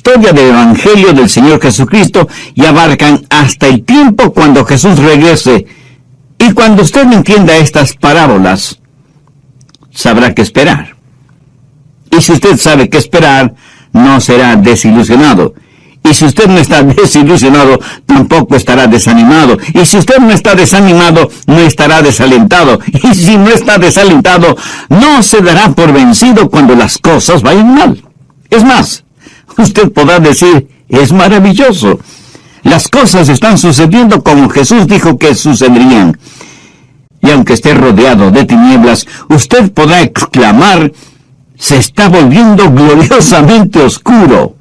historia del Evangelio del Señor Jesucristo y abarcan hasta el tiempo cuando Jesús regrese. Y cuando usted entienda estas parábolas, sabrá qué esperar. Y si usted sabe qué esperar, no será desilusionado. Y si usted no está desilusionado, tampoco estará desanimado. Y si usted no está desanimado, no estará desalentado. Y si no está desalentado, no se dará por vencido cuando las cosas vayan mal. Es más, usted podrá decir, es maravilloso. Las cosas están sucediendo como Jesús dijo que sucederían. Y aunque esté rodeado de tinieblas, usted podrá exclamar, se está volviendo gloriosamente oscuro.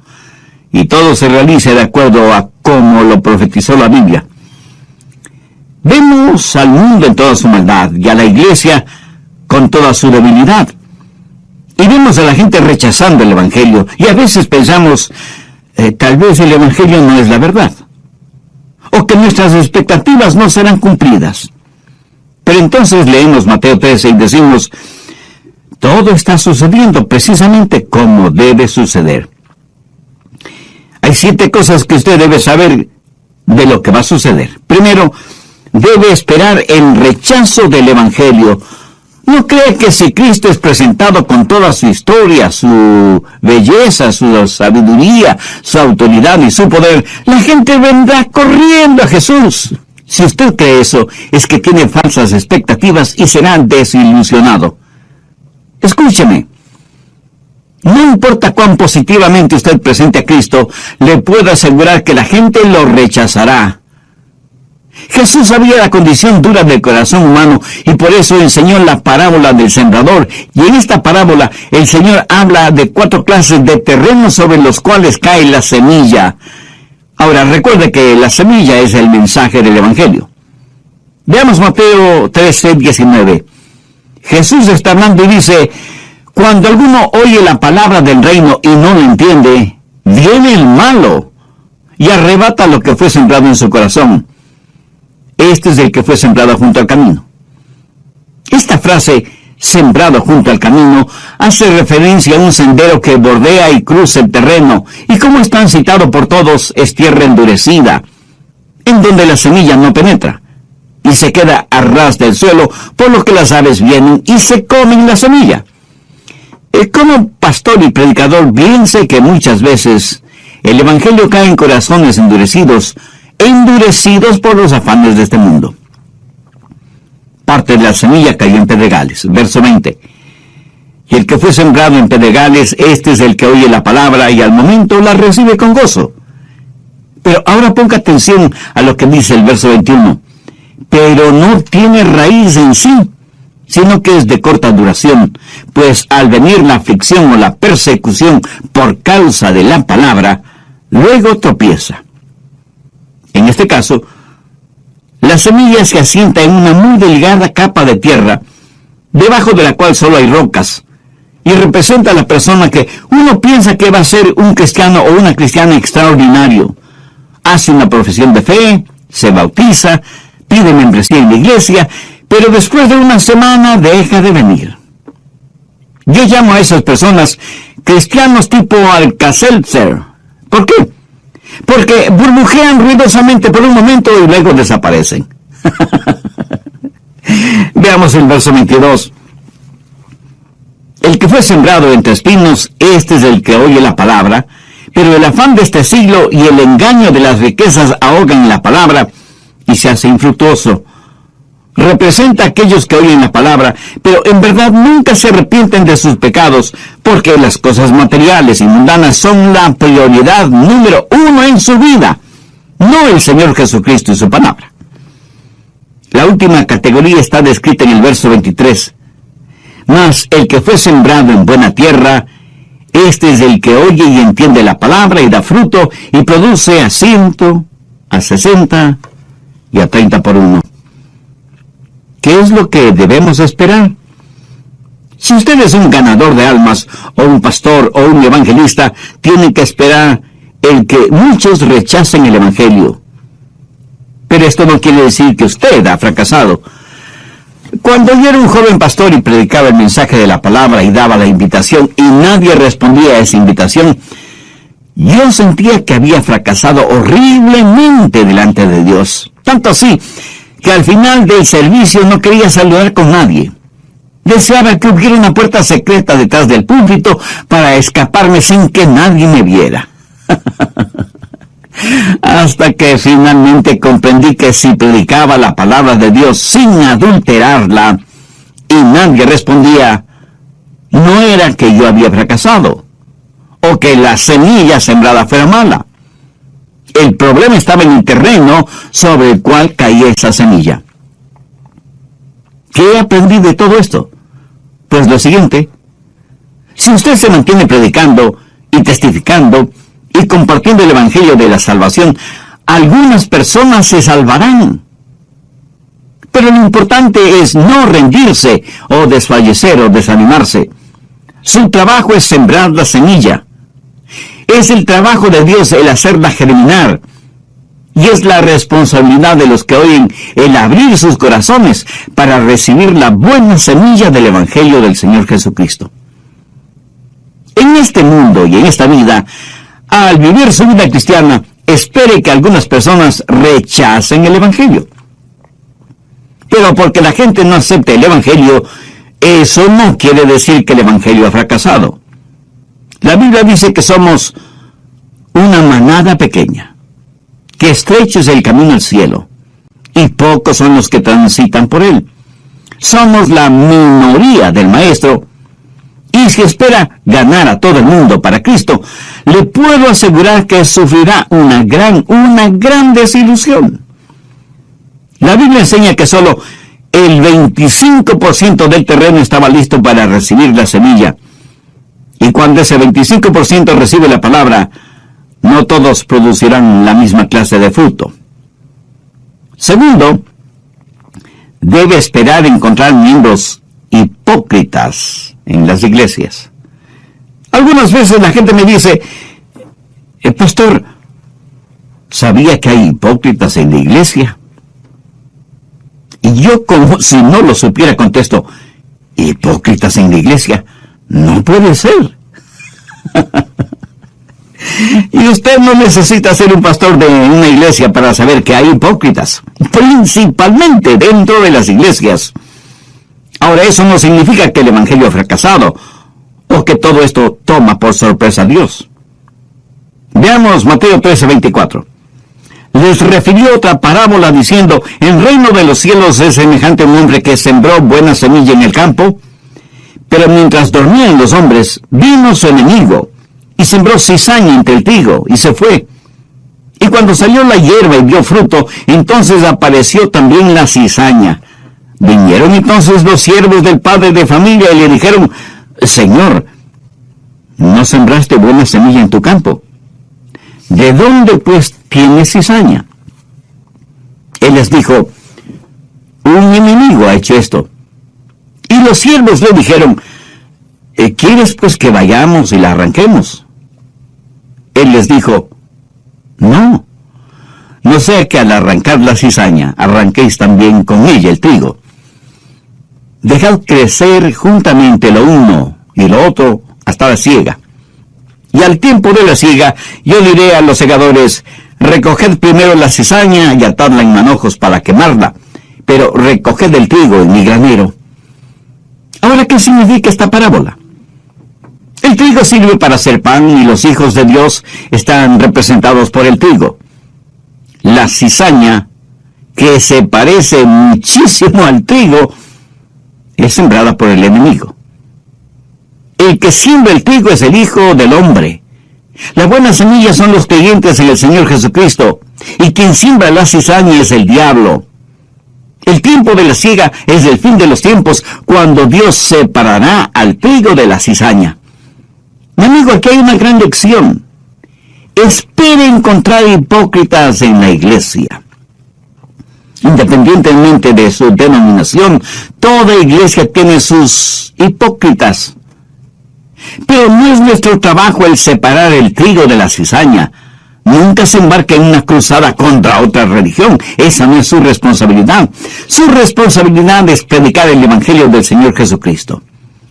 Y todo se realice de acuerdo a como lo profetizó la Biblia. Vemos al mundo en toda su maldad y a la iglesia con toda su debilidad. Y vemos a la gente rechazando el Evangelio. Y a veces pensamos, tal vez el Evangelio no es la verdad. O que nuestras expectativas no serán cumplidas. Pero entonces leemos Mateo 13 y decimos, todo está sucediendo precisamente como debe suceder. Hay 7 cosas que usted debe saber de lo que va a suceder. Primero, debe esperar el rechazo del Evangelio. No cree que si Cristo es presentado con toda su historia, su belleza, su sabiduría, su autoridad y su poder, la gente vendrá corriendo a Jesús. Si usted cree eso, es que tiene falsas expectativas y será desilusionado. Escúcheme. No importa cuán positivamente usted presente a Cristo, le puedo asegurar que la gente lo rechazará. Jesús sabía la condición dura del corazón humano y por eso enseñó la parábola del sembrador. Y en esta parábola el Señor habla de 4 clases de terrenos sobre los cuales cae la semilla. Ahora, recuerde que la semilla es el mensaje del Evangelio. Veamos Mateo 13:19. Jesús está hablando y dice, cuando alguno oye la palabra del reino y no lo entiende, viene el malo y arrebata lo que fue sembrado en su corazón. Este es el que fue sembrado junto al camino. Esta frase, sembrado junto al camino, hace referencia a un sendero que bordea y cruza el terreno, y como es transitado por todos, es tierra endurecida, en donde la semilla no penetra, y se queda a ras del suelo, por lo que las aves vienen y se comen la semilla. Como pastor y predicador, bien sé que muchas veces el Evangelio cae en corazones endurecidos por los afanes de este mundo. Parte de la semilla cayó en pedregales. Verso 20. Y el que fue sembrado en pedregales, este es el que oye la palabra y al momento la recibe con gozo. Pero ahora ponga atención a lo que dice el verso 21. Pero no tiene raíz en sí, sino que es de corta duración, pues al venir la aflicción o la persecución por causa de la palabra, luego tropieza. En este caso, la semilla se asienta en una muy delgada capa de tierra, debajo de la cual solo hay rocas, y representa a la persona que uno piensa que va a ser un cristiano o una cristiana extraordinario. Hace una profesión de fe, se bautiza, pide membresía en la iglesia, pero después de una semana deja de venir. Yo llamo a esas personas cristianos tipo Alka-Seltzer. ¿Por qué? Porque burbujean ruidosamente por un momento y luego desaparecen. Veamos el verso 22. El que fue sembrado entre espinos, este es el que oye la palabra, pero el afán de este siglo y el engaño de las riquezas ahogan la palabra y se hace infructuoso. Representa a aquellos que oyen la palabra, pero en verdad nunca se arrepienten de sus pecados, porque las cosas materiales y mundanas son la prioridad número 1 en su vida, no el Señor Jesucristo y su palabra. La última categoría está descrita en el verso 23. Mas el que fue sembrado en buena tierra, este es el que oye y entiende la palabra y da fruto y produce a 100, a 60 y a 30 por uno. ¿Qué es lo que debemos esperar? Si usted es un ganador de almas, o un pastor, o un evangelista, tiene que esperar el que muchos rechacen el Evangelio. Pero esto no quiere decir que usted ha fracasado. Cuando yo era un joven pastor y predicaba el mensaje de la palabra y daba la invitación, y nadie respondía a esa invitación, Yo sentía que había fracasado horriblemente delante de Dios. Tanto así que al final del servicio no quería saludar con nadie. Deseaba que hubiera una puerta secreta detrás del púlpito para escaparme sin que nadie me viera. Hasta que finalmente comprendí que si predicaba la palabra de Dios sin adulterarla y nadie respondía, no era que yo había fracasado o que la semilla sembrada fuera mala. El problema estaba en el terreno sobre el cual caía esa semilla. ¿Qué aprendí de todo esto? Pues lo siguiente: si usted se mantiene predicando y testificando y compartiendo el Evangelio de la salvación, algunas personas se salvarán. Pero lo importante es no rendirse o desfallecer o desanimarse. Su trabajo es sembrar la semilla. Es el trabajo de Dios el hacerla germinar. Y es la responsabilidad de los que oyen el abrir sus corazones para recibir la buena semilla del Evangelio del Señor Jesucristo. En este mundo y en esta vida, al vivir su vida cristiana, espere que algunas personas rechacen el Evangelio. Pero porque la gente no acepte el Evangelio, eso no quiere decir que el Evangelio ha fracasado. La Biblia dice que somos una manada pequeña, que estrecho es el camino al cielo, y pocos son los que transitan por él. Somos la minoría del Maestro, y si espera ganar a todo el mundo para Cristo, le puedo asegurar que sufrirá una gran desilusión. La Biblia enseña que solo el 25% del terreno estaba listo para recibir la semilla. Y cuando ese 25% recibe la palabra, no todos producirán la misma clase de fruto. Segundo, debe esperar encontrar miembros hipócritas en las iglesias. Algunas veces la gente me dice, pastor, ¿sabía que hay hipócritas en la iglesia? Y yo, como si no lo supiera, contesto, ¿hipócritas en la iglesia? No puede ser. Y usted no necesita ser un pastor de una iglesia para saber que hay hipócritas, principalmente dentro de las iglesias. Ahora, eso no significa que el Evangelio ha fracasado, o que todo esto toma por sorpresa a Dios. Veamos Mateo 13:24. Les refirió otra parábola diciendo, el reino de los cielos es semejante a un hombre que sembró buena semilla en el campo, pero mientras dormían los hombres, vino su enemigo, y sembró cizaña entre el trigo, y se fue. Y cuando salió la hierba y dio fruto, entonces apareció también la cizaña. Vinieron entonces los siervos del padre de familia y le dijeron, Señor, ¿no sembraste buena semilla en tu campo? ¿De dónde pues tienes cizaña? Él les dijo, un enemigo ha hecho esto. Y los siervos le dijeron, ¿quieres pues que vayamos y la arranquemos? Él les dijo, no sea que al arrancar la cizaña, arranquéis también con ella el trigo. Dejad crecer juntamente lo uno y lo otro hasta la siega. Y al tiempo de la siega, yo diré a los segadores, recoged primero la cizaña y atadla en manojos para quemarla, pero recoged el trigo en mi granero. Ahora, ¿qué significa esta parábola? El trigo sirve para hacer pan y los hijos de Dios están representados por el trigo. La cizaña, que se parece muchísimo al trigo, es sembrada por el enemigo. El que siembra el trigo es el Hijo del Hombre. La buena semilla son los creyentes en el Señor Jesucristo, y quien siembra la cizaña es el diablo. El tiempo de la siega es el fin de los tiempos, cuando Dios separará al trigo de la cizaña. Mi amigo, aquí hay una gran lección. Espere encontrar hipócritas en la iglesia. Independientemente de su denominación, toda iglesia tiene sus hipócritas. Pero no es nuestro trabajo el separar el trigo de la cizaña. Nunca se embarque en una cruzada contra otra religión. Esa no es su responsabilidad. Su responsabilidad es predicar el Evangelio del Señor Jesucristo.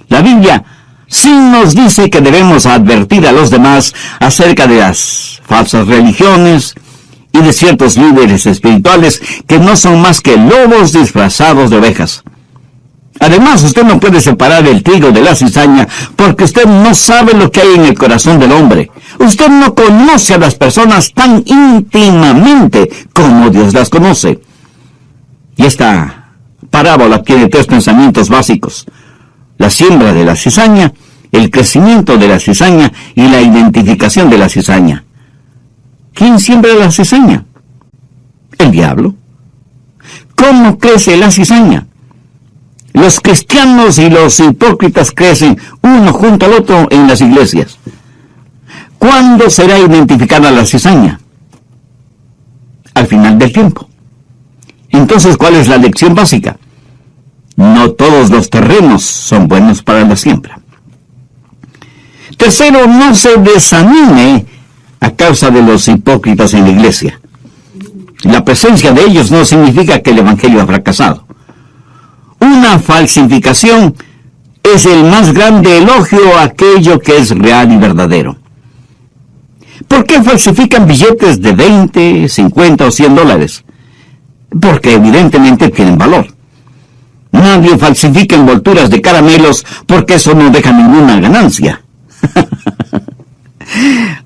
La Biblia sí nos dice que debemos advertir a los demás acerca de las falsas religiones y de ciertos líderes espirituales que no son más que lobos disfrazados de ovejas. Además, usted no puede separar el trigo de la cizaña porque usted no sabe lo que hay en el corazón del hombre. Usted no conoce a las personas tan íntimamente como Dios las conoce. Y esta parábola tiene 3 pensamientos básicos: la siembra de la cizaña, el crecimiento de la cizaña y la identificación de la cizaña. ¿Quién siembra la cizaña? El diablo. ¿Cómo crece la cizaña? Los cristianos y los hipócritas crecen uno junto al otro en las iglesias. ¿Cuándo será identificada la cizaña? Al final del tiempo. Entonces, ¿cuál es la lección básica? No todos los terrenos son buenos para la siembra. Tercero, no se desanime a causa de los hipócritas en la iglesia. La presencia de ellos no significa que el evangelio ha fracasado. Una falsificación es el más grande elogio a aquello que es real y verdadero. ¿Por qué falsifican billetes de 20, 50 o 100 dólares? Porque evidentemente tienen valor. Nadie falsifica envolturas de caramelos porque eso no deja ninguna ganancia.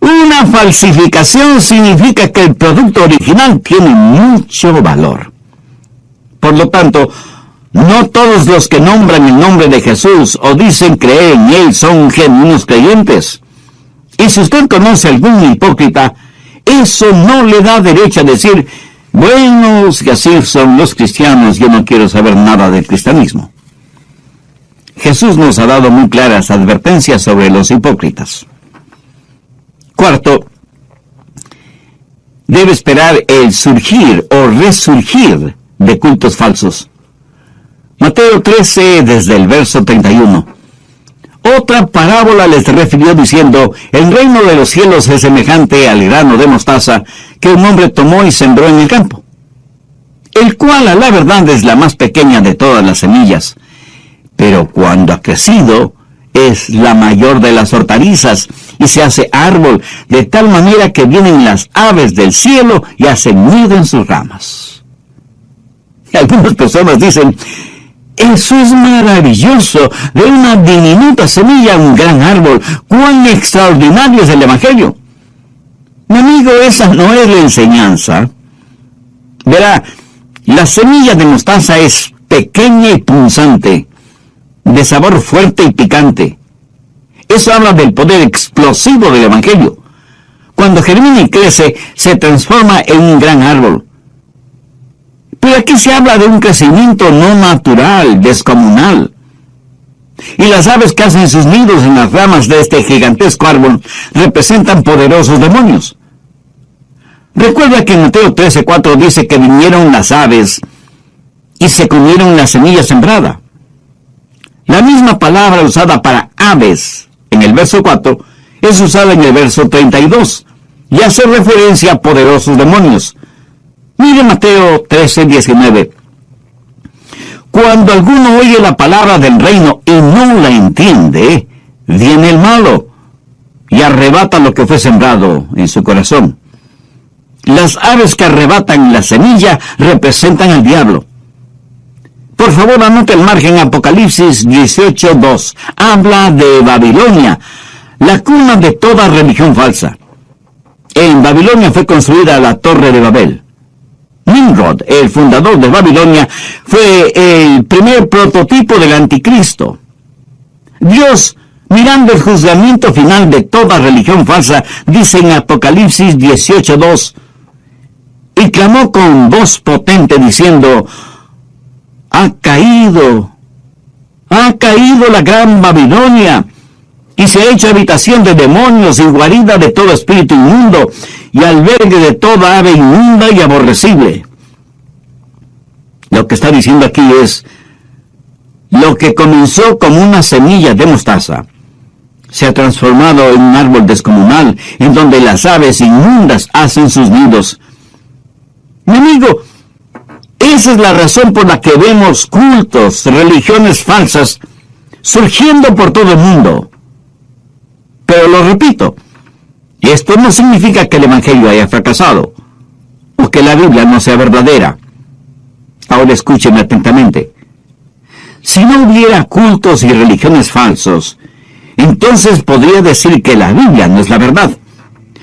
Una falsificación significa que el producto original tiene mucho valor. Por lo tanto, no todos los que nombran el nombre de Jesús o dicen creer en Él son genuinos creyentes. Y si usted conoce a algún hipócrita, eso no le da derecho a decir: bueno, si así son los cristianos, yo no quiero saber nada del cristianismo. Jesús nos ha dado muy claras advertencias sobre los hipócritas. Cuarto, debe esperar el surgir o resurgir de cultos falsos. Mateo 13, desde el verso 31. Otra parábola les refirió diciendo: el reino de los cielos es semejante al grano de mostaza que un hombre tomó y sembró en el campo, el cual a la verdad es la más pequeña de todas las semillas, pero cuando ha crecido es la mayor de las hortalizas y se hace árbol, de tal manera que vienen las aves del cielo y hacen nido en sus ramas. Y algunas personas dicen: eso es maravilloso, de una diminuta semilla un gran árbol. ¡Cuán extraordinario es el evangelio! Mi amigo, esa no es la enseñanza. Verá, la semilla de mostaza es pequeña y punzante, de sabor fuerte y picante. Eso habla del poder explosivo del evangelio. Cuando germina y crece, se transforma en un gran árbol. Pero aquí se habla de un crecimiento no natural, descomunal. Y las aves que hacen sus nidos en las ramas de este gigantesco árbol representan poderosos demonios. Recuerda que en Mateo 13:4 dice que vinieron las aves y se comieron la semilla sembrada. La misma palabra usada para aves en el verso 4 es usada en el verso 32 y hace referencia a poderosos demonios. Mire Mateo 13:19. Cuando alguno oye la palabra del reino y no la entiende, viene el malo y arrebata lo que fue sembrado en su corazón. Las aves que arrebatan la semilla representan al diablo. Por favor, anote el margen Apocalipsis 18:2. Habla de Babilonia, la cuna de toda religión falsa. En Babilonia fue construida la Torre de Babel. Nimrod, el fundador de Babilonia, fue el primer prototipo del anticristo. Dios, mirando el juzgamiento final de toda religión falsa, dice en Apocalipsis 18:2, y clamó con voz potente diciendo: ha caído la gran Babilonia, y se ha hecho habitación de demonios y guarida de todo espíritu inmundo, y albergue de toda ave inmunda y aborrecible. Lo que está diciendo aquí es: lo que comenzó como una semilla de mostaza se ha transformado en un árbol descomunal, en donde las aves inmundas hacen sus nidos. Mi amigo, esa es la razón por la que vemos cultos, religiones falsas, surgiendo por todo el mundo. Pero lo repito, esto no significa que el Evangelio haya fracasado, o que la Biblia no sea verdadera. Ahora escúcheme atentamente. Si no hubiera cultos y religiones falsos, entonces podría decir que la Biblia no es la verdad,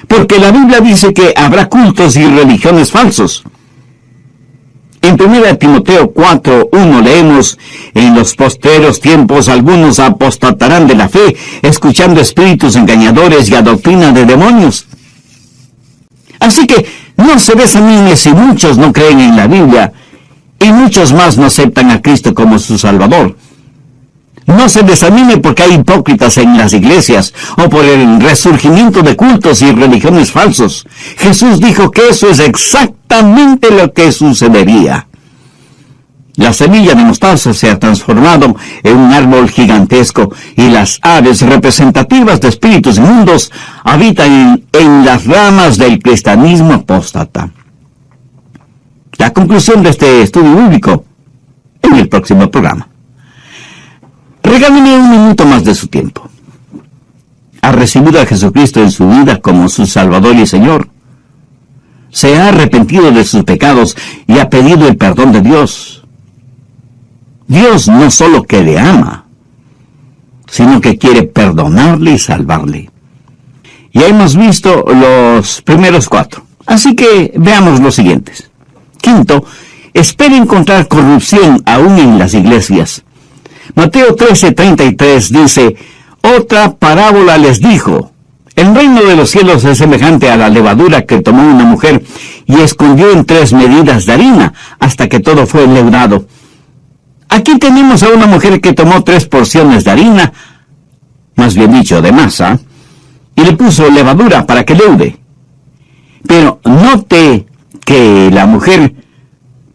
porque la Biblia dice que habrá cultos y religiones falsos. En 1 Timoteo 4:1 leemos: en los postreros tiempos algunos apostatarán de la fe, escuchando espíritus engañadores y a doctrina de demonios. Así que no se desanime si muchos no creen en la Biblia y muchos más no aceptan a Cristo como su Salvador. No se desanime porque hay hipócritas en las iglesias o por el resurgimiento de cultos y religiones falsos. Jesús dijo que eso es exactamente lo que sucedería. La semilla de mostaza se ha transformado en un árbol gigantesco y las aves representativas de espíritus inmundos habitan en las ramas del cristianismo apóstata. La conclusión de este estudio bíblico en el próximo programa. Regáleme un minuto más de su tiempo. ¿Ha recibido a Jesucristo en su vida como su Salvador y Señor? ¿Se ha arrepentido de sus pecados y ha pedido el perdón de Dios? Dios no solo que le ama, sino que quiere perdonarle y salvarle. Ya hemos visto los primeros 4, así que veamos los siguientes. Quinto, espera encontrar corrupción aún en las iglesias. Mateo 13:33 dice: otra parábola les dijo: el reino de los cielos es semejante a la levadura que tomó una mujer y escondió en 3 medidas de harina hasta que todo fue leudado. Aquí tenemos a una mujer que tomó 3 porciones de harina, más bien dicho, de masa, y le puso levadura para que leude. Pero note que la mujer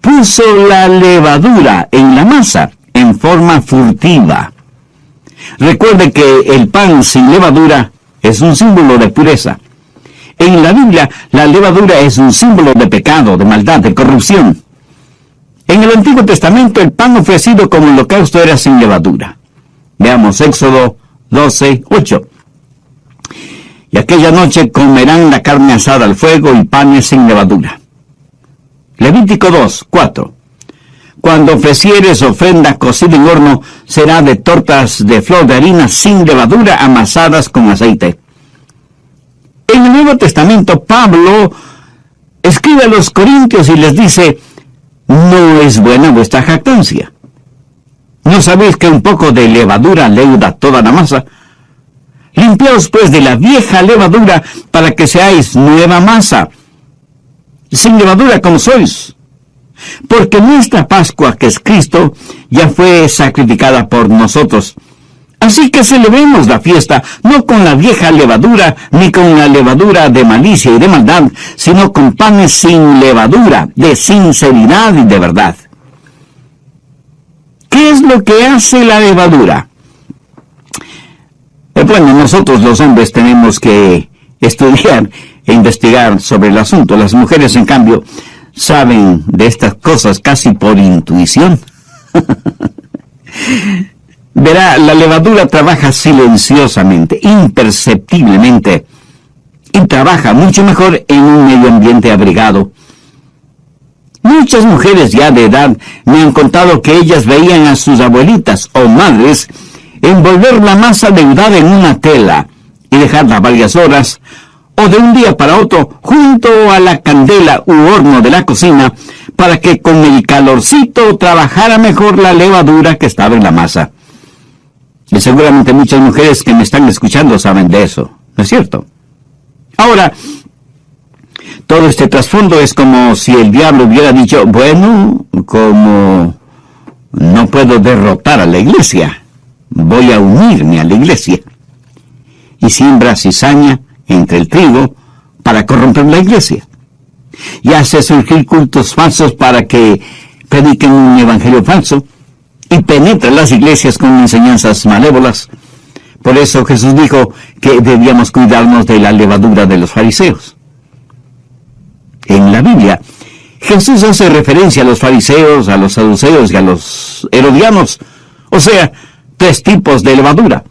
puso la levadura en la masa en forma furtiva. Recuerde que el pan sin levadura es un símbolo de pureza. En la Biblia, la levadura es un símbolo de pecado, de maldad, de corrupción. En el Antiguo Testamento, el pan ofrecido como holocausto era sin levadura. Veamos Éxodo 12:8. Y aquella noche comerán la carne asada al fuego y panes sin levadura. Levítico 2:4. Cuando ofrecieres ofrenda cocida en horno, será de tortas de flor de harina sin levadura amasadas con aceite. En el Nuevo Testamento, Pablo escribe a los Corintios y les dice: no es buena vuestra jactancia. ¿No sabéis que un poco de levadura leuda toda la masa? Limpiaos pues de la vieja levadura para que seáis nueva masa, sin levadura como sois. Porque nuestra Pascua, que es Cristo, ya fue sacrificada por nosotros. Así que celebremos la fiesta, no con la vieja levadura, ni con la levadura de malicia y de maldad, sino con panes sin levadura, de sinceridad y de verdad. ¿Qué es lo que hace la levadura? Bueno, nosotros los hombres tenemos que estudiar e investigar sobre el asunto. Las mujeres, en cambio, saben de estas cosas casi por intuición. Verá, la levadura trabaja silenciosamente, imperceptiblemente, y trabaja mucho mejor en un medio ambiente abrigado. Muchas mujeres ya de edad me han contado que ellas veían a sus abuelitas o madres envolver la masa leudada en una tela y dejarla varias horas, o de un día para otro junto a la candela u horno de la cocina, para que con el calorcito trabajara mejor la levadura que estaba en la masa. Y seguramente muchas mujeres que me están escuchando saben de eso, ¿no es cierto? Ahora, todo este trasfondo es como si el diablo hubiera dicho: bueno, como no puedo derrotar a la iglesia, voy a unirme a la iglesia. Y siembra cizaña entre el trigo para corromper la iglesia. Y hace surgir cultos falsos para que prediquen un evangelio falso, y penetra las iglesias con enseñanzas malévolas. Por eso Jesús dijo que debíamos cuidarnos de la levadura de los fariseos. En la Biblia, Jesús hace referencia a los fariseos, a los saduceos y a los herodianos, o sea, 3 tipos de levadura.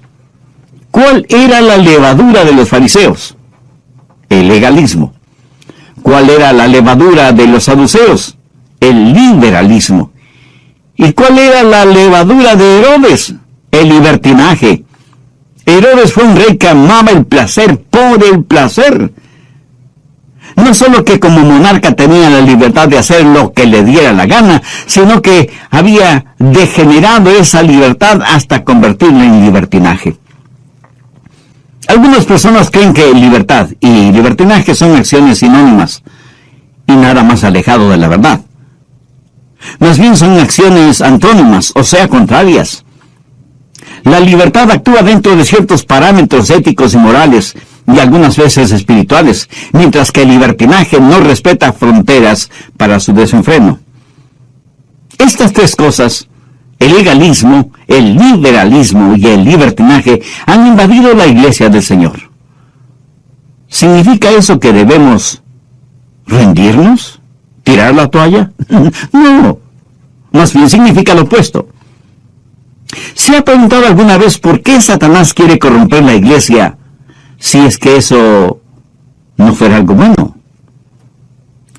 ¿Cuál era la levadura de los fariseos? El legalismo. ¿Cuál era la levadura de los saduceos? El liberalismo. ¿Y cuál era la levadura de Herodes? El libertinaje. Herodes fue un rey que amaba el placer por el placer. No solo que como monarca tenía la libertad de hacer lo que le diera la gana, sino que había degenerado esa libertad hasta convertirla en libertinaje. Algunas personas creen que libertad y libertinaje son acciones sinónimas y nada más alejado de la verdad. Más bien son acciones antónimas, o sea, contrarias. La libertad actúa dentro de ciertos parámetros éticos y morales, y algunas veces espirituales, mientras que el libertinaje no respeta fronteras para su desenfreno. Estas tres cosas, el legalismo, el liberalismo y el libertinaje, han invadido la iglesia del Señor. ¿Significa eso que debemos rendirnos? ¿Tirar la toalla? No, más bien significa lo opuesto. ¿Se ha preguntado alguna vez por qué Satanás quiere corromper la iglesia si es que eso no fuera algo bueno?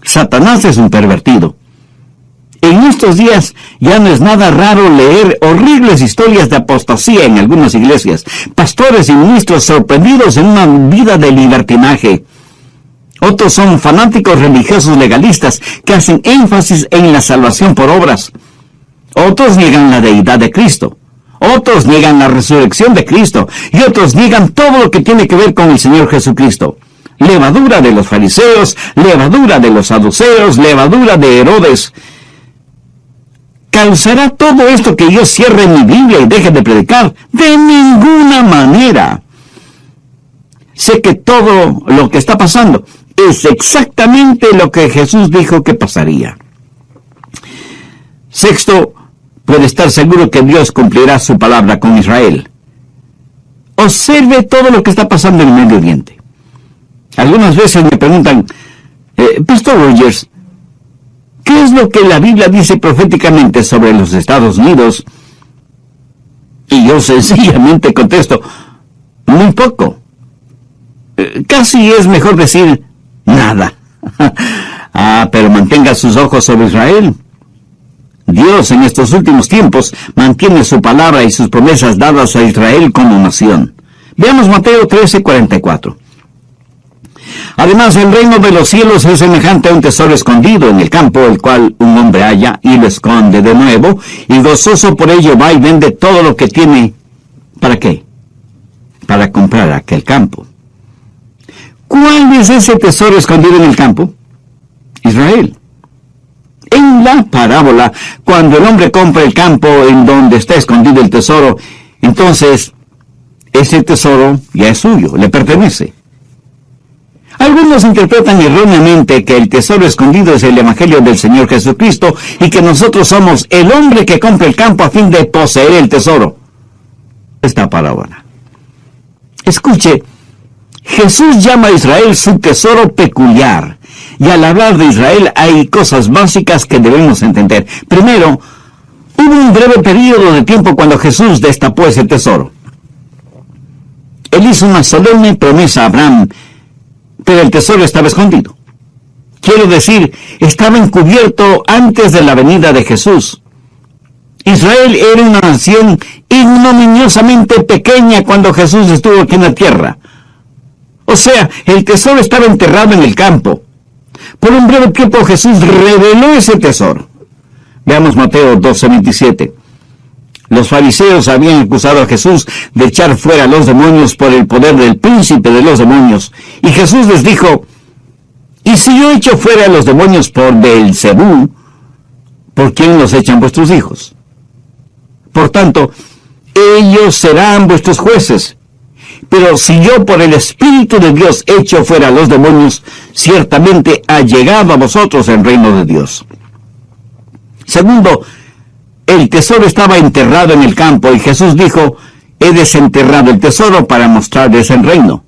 Satanás es un pervertido. En estos días ya no es nada raro leer horribles historias de apostasía en algunas iglesias, pastores y ministros sorprendidos en una vida de libertinaje. Otros son fanáticos religiosos legalistas que hacen énfasis en la salvación por obras. Otros niegan la deidad de Cristo. Otros niegan la resurrección de Cristo. Y otros niegan todo lo que tiene que ver con el Señor Jesucristo. Levadura de los fariseos, levadura de los saduceos, levadura de Herodes. ¿Causará todo esto que yo cierre mi Biblia y deje de predicar? De ninguna manera. Sé que todo lo que está pasando es exactamente lo que Jesús dijo que pasaría. Sexto, puede estar seguro que Dios cumplirá su palabra con Israel. Observe todo lo que está pasando en el Medio Oriente. Algunas veces me preguntan, Pastor Rogers, ¿qué es lo que la Biblia dice proféticamente sobre los Estados Unidos? Y yo sencillamente contesto, muy poco. Casi es mejor decir nada. Pero mantenga sus ojos sobre Israel. Dios en estos últimos tiempos mantiene su palabra y sus promesas dadas a Israel como nación. Veamos Mateo 13:44. Además, el reino de los cielos es semejante a un tesoro escondido en el campo, el cual un hombre halla y lo esconde de nuevo, y gozoso por ello va y vende todo lo que tiene. ¿Para qué? Para comprar aquel campo. ¿Cuál es ese tesoro escondido en el campo? Israel. En la parábola, cuando el hombre compra el campo en donde está escondido el tesoro, entonces ese tesoro ya es suyo, le pertenece. Algunos interpretan erróneamente que el tesoro escondido es el Evangelio del Señor Jesucristo y que nosotros somos el hombre que compra el campo a fin de poseer el tesoro. Esta parábola. Escuche, Jesús llama a Israel su tesoro peculiar. Y al hablar de Israel hay cosas básicas que debemos entender. Primero, hubo un breve periodo de tiempo cuando Jesús destapó ese tesoro. Él hizo una solemne promesa a Abraham, pero el tesoro estaba escondido. Quiero decir, estaba encubierto antes de la venida de Jesús. Israel era una nación ignominiosamente pequeña cuando Jesús estuvo aquí en la tierra. O sea, el tesoro estaba enterrado en el campo. Por un breve tiempo Jesús reveló ese tesoro. Veamos Mateo 12:27. Los fariseos habían acusado a Jesús de echar fuera a los demonios por el poder del príncipe de los demonios. Y Jesús les dijo, ¿y si yo echo fuera a los demonios por Beelzebú, por quién los echan vuestros hijos? Por tanto, ellos serán vuestros jueces. Pero si yo por el Espíritu de Dios echo fuera a los demonios, ciertamente ha llegado a vosotros el reino de Dios. Segundo, el tesoro estaba enterrado en el campo y Jesús dijo, he desenterrado el tesoro para mostrarles el reino.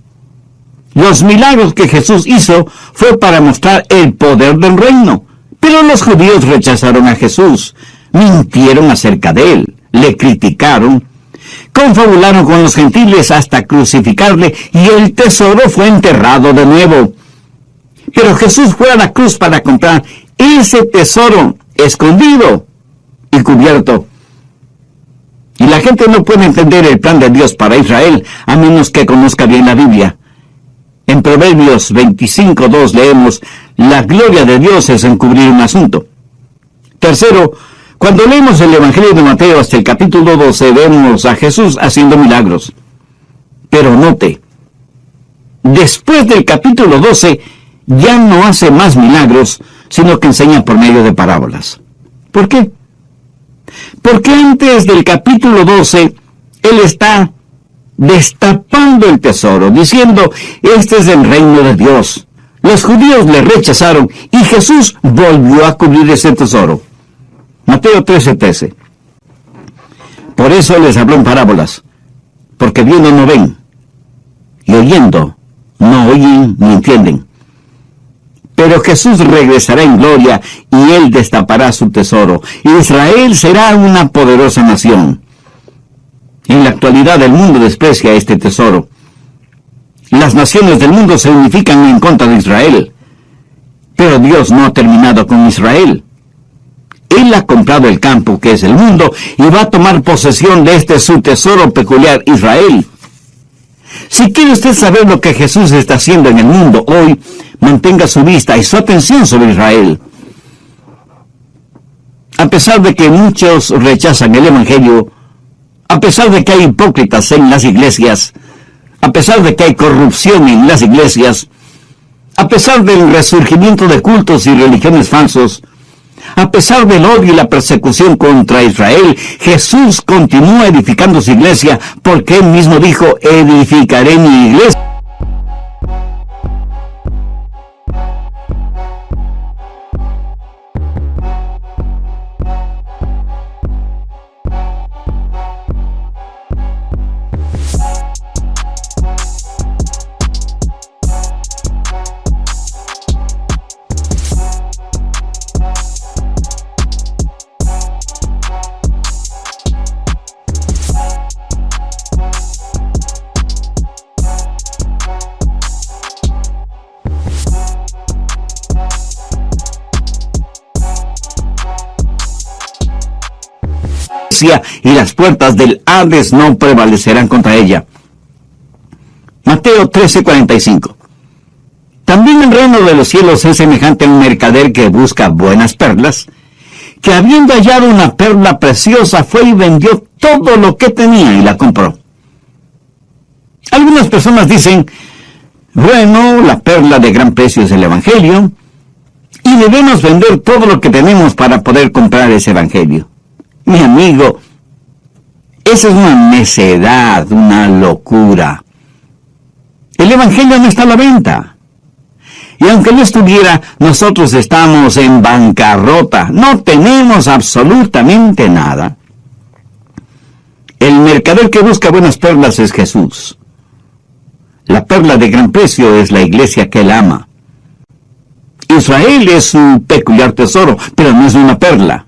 Los milagros que Jesús hizo fue para mostrar el poder del reino. Pero los judíos rechazaron a Jesús, mintieron acerca de él, le criticaron, Confabularon con los gentiles hasta crucificarle y el tesoro fue enterrado de nuevo. Pero Jesús fue a la cruz para comprar ese tesoro escondido y cubierto. Y la gente no puede entender el plan de Dios para Israel a menos que conozca bien la Biblia. En Proverbios 25:2 leemos: la gloria de Dios es encubrir un asunto. Tercero, cuando leemos el Evangelio de Mateo hasta el capítulo 12, vemos a Jesús haciendo milagros. Pero note, después del capítulo 12, ya no hace más milagros, sino que enseña por medio de parábolas. ¿Por qué? Porque antes del capítulo 12, Él está destapando el tesoro, diciendo: este es el reino de Dios. Los judíos le rechazaron y Jesús volvió a cubrir ese tesoro. Mateo 13:13. Por eso les habló en parábolas, porque viendo no ven, y oyendo no oyen ni entienden. Pero Jesús regresará en gloria y Él destapará su tesoro. Israel será una poderosa nación. En la actualidad el mundo desprecia este tesoro. Las naciones del mundo se unifican en contra de Israel. Pero Dios no ha terminado con Israel. Él ha comprado el campo que es el mundo y va a tomar posesión de este su tesoro peculiar, Israel. Si quiere usted saber lo que Jesús está haciendo en el mundo hoy, mantenga su vista y su atención sobre Israel. A pesar de que muchos rechazan el Evangelio, a pesar de que hay hipócritas en las iglesias, a pesar de que hay corrupción en las iglesias, a pesar del resurgimiento de cultos y religiones falsos, a pesar del odio y la persecución contra Israel, Jesús continúa edificando su iglesia, porque Él mismo dijo: edificaré mi iglesia. Y las puertas del Hades no prevalecerán contra ella. Mateo 13:45. También el reino de los cielos es semejante a un mercader que busca buenas perlas, que habiendo hallado una perla preciosa fue y vendió todo lo que tenía y la compró. Algunas personas dicen: bueno, la perla de gran precio es el Evangelio, y debemos vender todo lo que tenemos para poder comprar ese Evangelio. Mi amigo, esa es una necedad, una locura. El Evangelio no está a la venta. Y aunque no estuviera, nosotros estamos en bancarrota. No tenemos absolutamente nada. El mercader que busca buenas perlas es Jesús. La perla de gran precio es la iglesia que Él ama. Israel es su peculiar tesoro, pero no es una perla.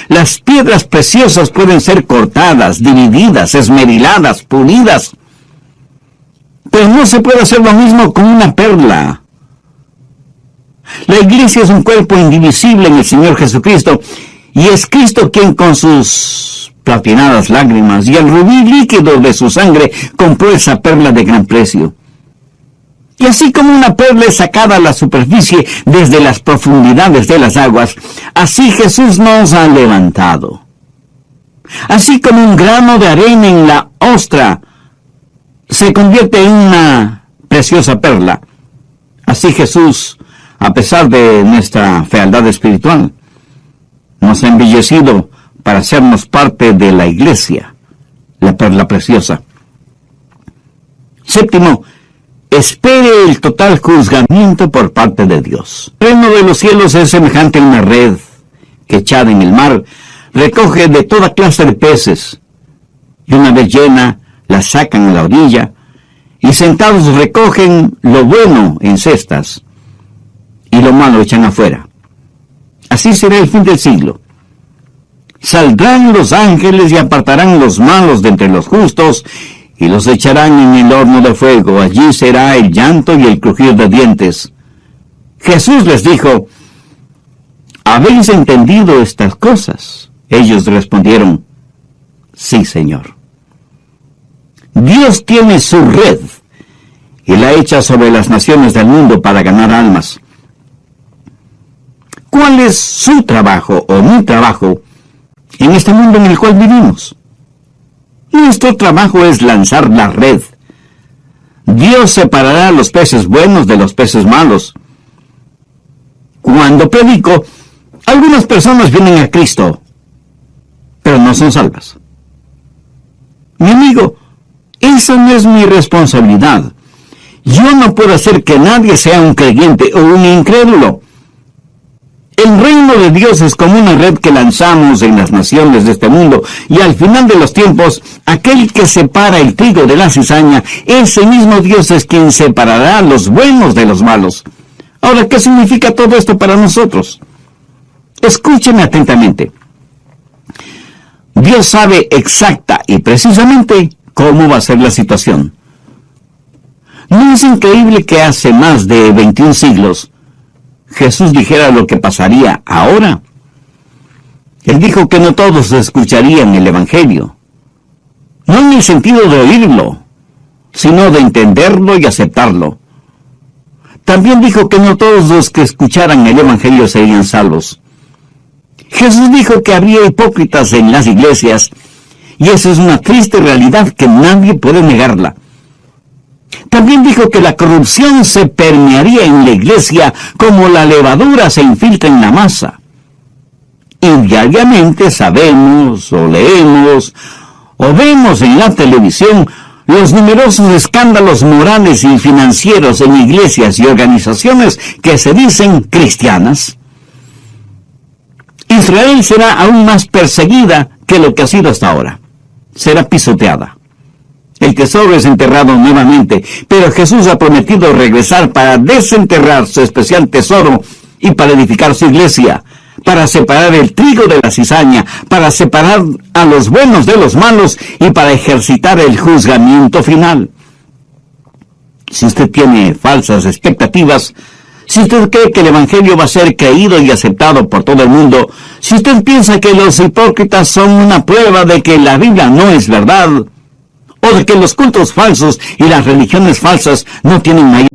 Las piedras preciosas pueden ser cortadas, divididas, esmeriladas, pulidas. Pero no se puede hacer lo mismo con una perla. La iglesia es un cuerpo indivisible en el Señor Jesucristo, y es Cristo quien con sus platinadas lágrimas y el rubí líquido de su sangre compró esa perla de gran precio. Y así como una perla es sacada a la superficie desde las profundidades de las aguas, así Jesús nos ha levantado. Así como un grano de arena en la ostra se convierte en una preciosa perla, así Jesús, a pesar de nuestra fealdad espiritual, nos ha embellecido para hacernos parte de la iglesia, la perla preciosa. Séptimo, espere el total juzgamiento por parte de Dios. El reino de los cielos es semejante a una red que, echada en el mar, recoge de toda clase de peces, y una vez llena, la sacan a la orilla, y sentados recogen lo bueno en cestas, y lo malo echan afuera. Así será el fin del siglo. Saldrán los ángeles y apartarán los malos de entre los justos, y los echarán en el horno de fuego. Allí será el llanto y el crujir de dientes. Jesús les dijo: ¿habéis entendido estas cosas? Ellos respondieron: sí, Señor. Dios tiene su red y la echa sobre las naciones del mundo para ganar almas. ¿Cuál es su trabajo o mi trabajo en este mundo en el cual vivimos? Nuestro trabajo es lanzar la red. Dios separará los peces buenos de los peces malos. Cuando predico, algunas personas vienen a Cristo, pero no son salvas. Mi amigo, esa no es mi responsabilidad. Yo no puedo hacer que nadie sea un creyente o un incrédulo. El reino de Dios es como una red que lanzamos en las naciones de este mundo, y al final de los tiempos, aquel que separa el trigo de la cizaña, ese mismo Dios es quien separará los buenos de los malos. Ahora, ¿qué significa todo esto para nosotros? Escúcheme atentamente. Dios sabe exacta y precisamente cómo va a ser la situación. ¿No es increíble que hace más de 21 siglos Jesús dijera lo que pasaría ahora? Él dijo que no todos escucharían el Evangelio, no en el sentido de oírlo, sino de entenderlo y aceptarlo. También dijo que no todos los que escucharan el Evangelio serían salvos. Jesús dijo que habría hipócritas en las iglesias, y esa es una triste realidad que nadie puede negarla. También dijo que la corrupción se permearía en la iglesia como la levadura se infiltra en la masa. Y diariamente sabemos, o leemos, o vemos en la televisión los numerosos escándalos morales y financieros en iglesias y organizaciones que se dicen cristianas. Israel será aún más perseguida que lo que ha sido hasta ahora. Será pisoteada. El tesoro es enterrado nuevamente, pero Jesús ha prometido regresar para desenterrar su especial tesoro y para edificar su iglesia, para separar el trigo de la cizaña, para separar a los buenos de los malos y para ejercitar el juzgamiento final. Si usted tiene falsas expectativas, si usted cree que el Evangelio va a ser creído y aceptado por todo el mundo, si usted piensa que los hipócritas son una prueba de que la Biblia no es verdad, o de que los cultos falsos y las religiones falsas no tienen mayor...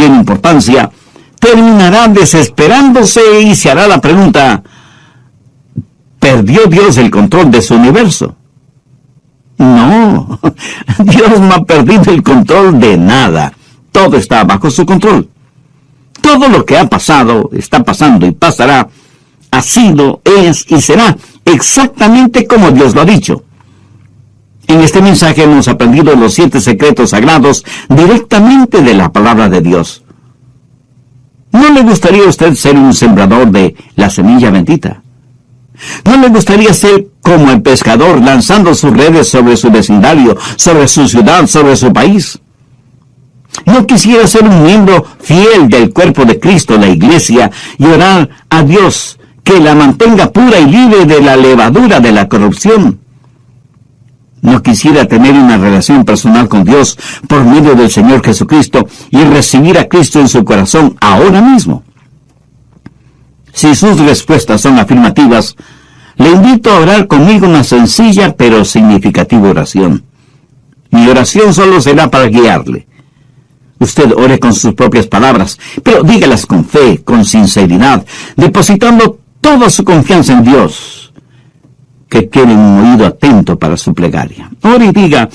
importancia, terminará desesperándose y se hará la pregunta: ¿perdió Dios el control de su universo? No, Dios no ha perdido el control de nada. Todo está bajo su control. Todo lo que ha pasado, está pasando y pasará, ha sido, es y será exactamente como Dios lo ha dicho. En este mensaje hemos aprendido los 7 secretos sagrados directamente de la palabra de Dios. ¿No le gustaría a usted ser un sembrador de la semilla bendita? ¿No le gustaría ser como el pescador lanzando sus redes sobre su vecindario, sobre su ciudad, sobre su país? ¿No quisiera ser un miembro fiel del cuerpo de Cristo, la iglesia, y orar a Dios que la mantenga pura y libre de la levadura de la corrupción? ¿No quisiera tener una relación personal con Dios por medio del Señor Jesucristo y recibir a Cristo en su corazón ahora mismo? Si sus respuestas son afirmativas, le invito a orar conmigo una sencilla pero significativa oración. Mi oración solo será para guiarle. Usted ore con sus propias palabras, pero dígalas con fe, con sinceridad, depositando toda su confianza en Dios, que tiene un oído atento para su plegaria. Ore y diga: